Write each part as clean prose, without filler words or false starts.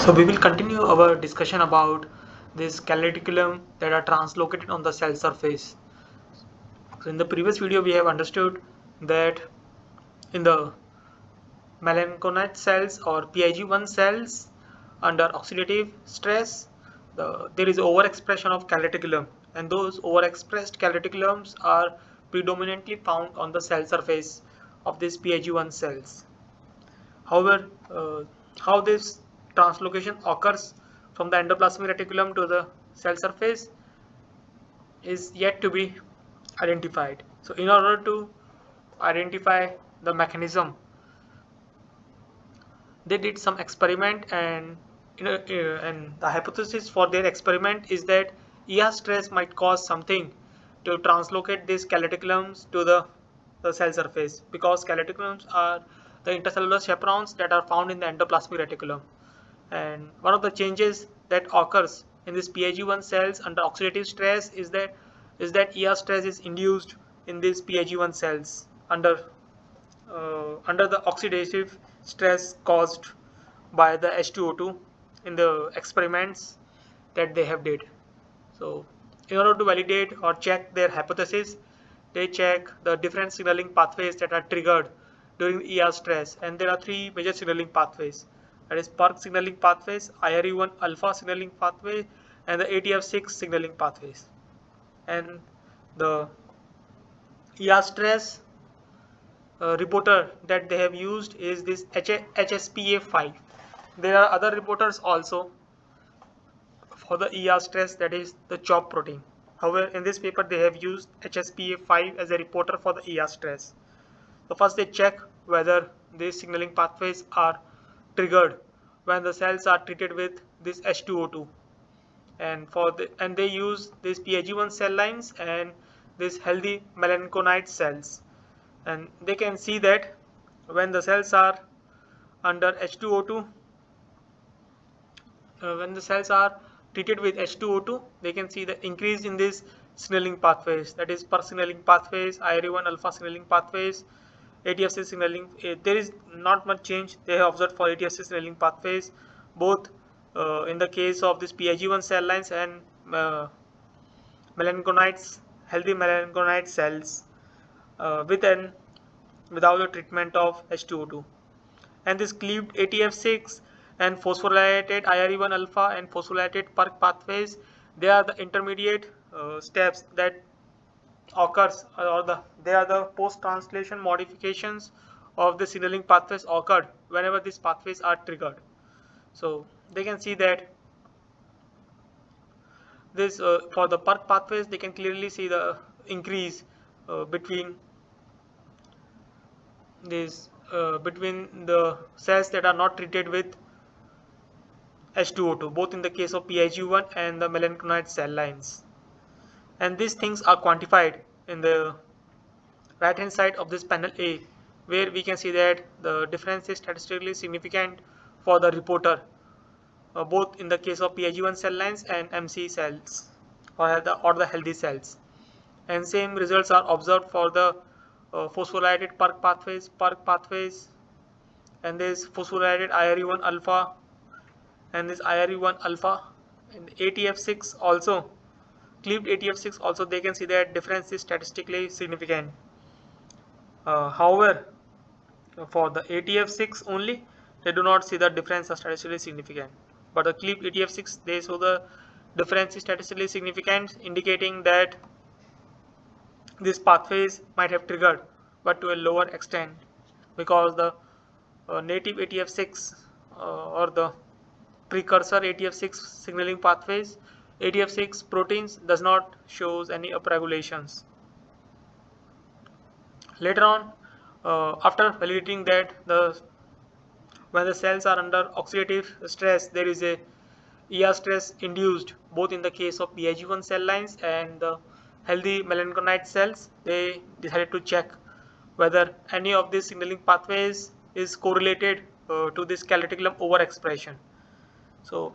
So we will continue our discussion about this calreticulum that are translocated on the cell surface. So in the previous video we have understood that in the melanchocyte cells or PIG1 cells under oxidative stress there is overexpression of calreticulum, and those overexpressed calreticulums are predominantly found on the cell surface of these PIG1 cells. However, how this translocation occurs from the endoplasmic reticulum to the cell surface is yet to be identified. So in order to identify the mechanism, they did some experiment, and and the hypothesis for their experiment is that ER stress might cause something to translocate these calreticulums to the cell surface, because calreticulums are the intercellular chaperones that are found in the endoplasmic reticulum. And one of the changes that occurs in this PIG1 cells under oxidative stress is that ER stress is induced in these PIG1 cells under the oxidative stress caused by the H2O2 in the experiments that they have did. So in order to validate or check their hypothesis, they check the different signaling pathways that are triggered during ER stress, and there are three major signaling pathways. That is Perk signaling pathways, IRE1 alpha signaling pathway, and the ATF6 signaling pathways. And the ER stress reporter that they have used is this HSPA5. There are other reporters also for the ER stress, that is the CHOP protein. However, in this paper they have used HSPA5 as a reporter for the ER stress. So first they check whether these signaling pathways are triggered when the cells are treated with this H2O2, and they use these PIG1 cell lines and these healthy melanchocyte cells, and they can see that when the cells are under H2O2, when the cells are treated with H2O2, they can see the increase in these signaling pathways, that is Perk signaling pathways, IRE1 alpha signaling pathways, ATF6 signaling. There is not much change they have observed for ATF6 signaling pathways, both in the case of this PIG1 cell lines and melanchocytes, healthy melanchocyte cells without the treatment of H2O2. And this cleaved ATF6 and phosphorylated IRE1 alpha and phosphorylated Perk pathways, they are the intermediate steps that occurs, or they are the post-translation modifications of the signaling pathways occurred whenever these pathways are triggered. So they can see that this for the Perk pathways, they can clearly see the increase between between the cells that are not treated with H2O2, both in the case of PIG1 and the melanchocyte cell lines. And these things are quantified in the right hand side of this panel A, where we can see that the difference is statistically significant for the reporter, both in the case of PIG1 cell lines and MC cells, or the healthy cells. And same results are observed for the phosphorylated Perk pathways, and this phosphorylated IRE1 alpha, and this IRE1 alpha, and ATF6 also, cleaved ATF6 also, they can see that difference is statistically significant. However, for the ATF6 only, they do not see the difference as statistically significant. But the cleaved ATF6, they show the difference is statistically significant, indicating that these pathways might have triggered, but to a lower extent, because the native ATF6 or the precursor ATF6 signaling pathways, ATF6 proteins does not shows any upregulations. Later on, after validating that when the cells are under oxidative stress, there is a ER stress induced both in the case of PIG1 cell lines and the healthy melanchocyte cells, they decided to check whether any of these signaling pathways is correlated to this calreticulum overexpression. So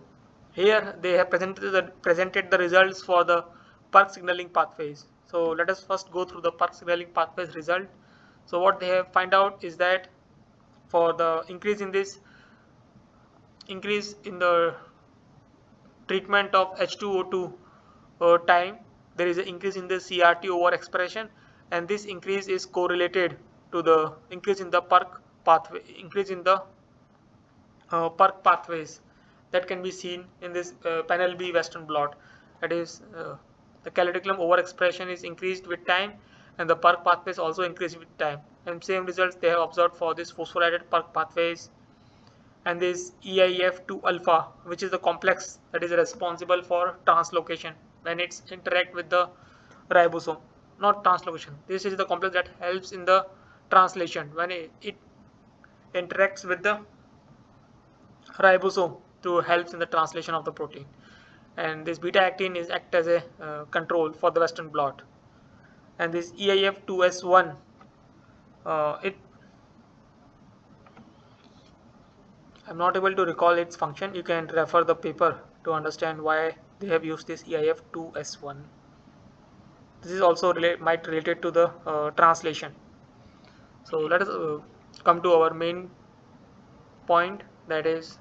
here they have presented the results for the Perk signaling pathways. So let us first go through the Perk signaling pathways result. So what they have find out is that for the increase in this increase in the treatment of H2O2 time, there is an increase in the CRT overexpression, and this increase is correlated to the increase in the Perk pathway, increase in the Perk pathways that can be seen in this panel B Western blot. That is, the calreticulin overexpression is increased with time, and the Perk pathways also increase with time. And same results they have observed for this phosphorylated Perk pathways and this EIF2 alpha, which is the complex that is responsible for translocation when it's interact with the ribosome. Not translocation. This is the complex that helps in the translation when it interacts with the ribosome to helps in the translation of the protein. And this beta actin is act as a control for the Western blot. And this EIF2S1, it I'm not able to recall its function. You can refer the paper to understand why they have used this EIF2S1. This is also might related to the translation. So let us come to our main point, that is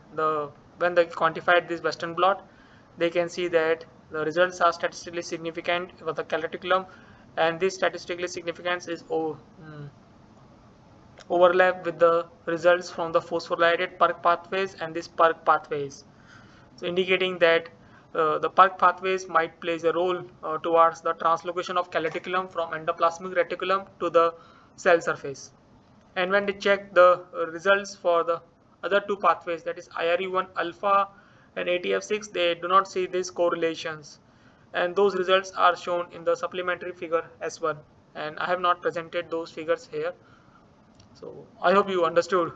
when they quantified this Western blot, they can see that the results are statistically significant for the calreticulum, and this statistically significance is overlap with the results from the phosphorylated Perk pathways and these Perk pathways. So indicating that the Perk pathways might play a role towards the translocation of calreticulum from endoplasmic reticulum to the cell surface. And when they check the results for the other two pathways, that is IRE1 alpha and ATF6, they do not see these correlations, and those results are shown in the supplementary figure S1, and I have not presented those figures here. So I hope you understood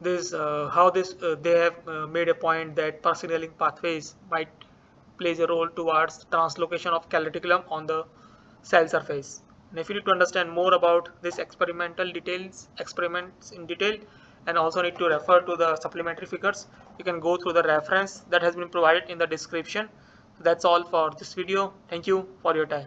this, how this they have made a point that Perk signaling pathways might plays a role towards translocation of calreticulum on the cell surface. And if you need to understand more about this experiments in detail, and also need to refer to the supplementary figures, you can go through the reference that has been provided in the description. That's all for this video. Thank you for your time.